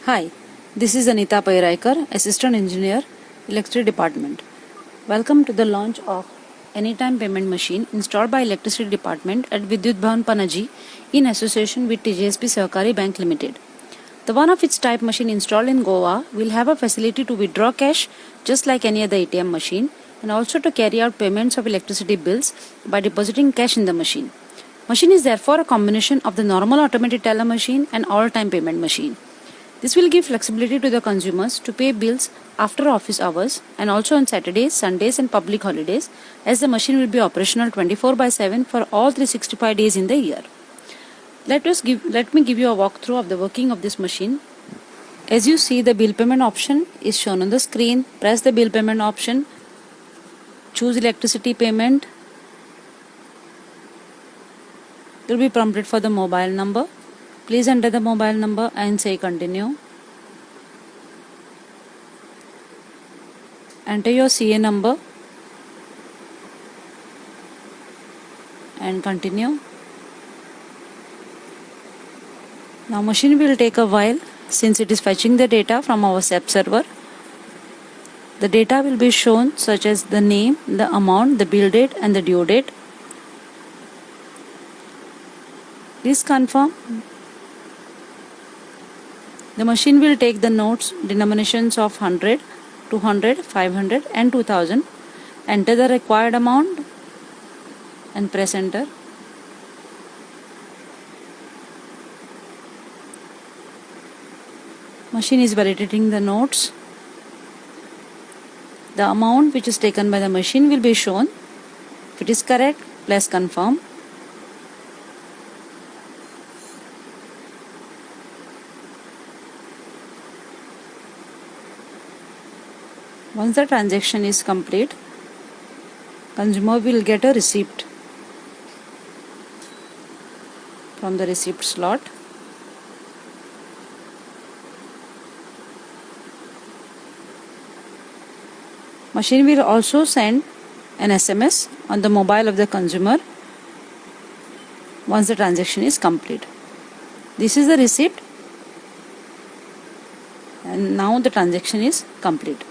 Hi, this is Anita Pairaikar, Assistant Engineer, Electricity Department. Welcome to the launch of Anytime Payment Machine installed by Electricity Department at Vidyut Bhavan Panaji in association with TJSP Sahakari Bank Limited. The one of its type machine installed in Goa will have a facility to withdraw cash just like any other ATM machine and also to carry out payments of electricity bills by depositing cash in the machine. Machine is therefore a combination of the normal automated teller machine and all-time payment machine. This will give flexibility to the consumers to pay bills after office hours and also on Saturdays, Sundays and public holidays, as the machine will be operational 24/7 for all 365 days in the year. Let me give you a walkthrough of the working of this machine. As you see, the bill payment option is shown on the screen. Press the bill payment option, choose electricity payment. You will be prompted for the mobile number. Please enter the mobile number and say continue. Enter your CA number and continue. Now machine will take a while since it is fetching the data from our SAP server. The data will be shown such as the name, the amount, the bill date and the due date. Please confirm. The machine will take the notes denominations of 100, 200, 500 and 2000. Enter the required amount and press enter. Machine is validating the notes. The amount which is taken by the machine will be shown. If it is correct, press confirm. Once the transaction is complete, consumer will get a receipt from the receipt slot. Machine will also send an SMS on the mobile of the consumer once the transaction is complete. This is the receipt and now the transaction is complete.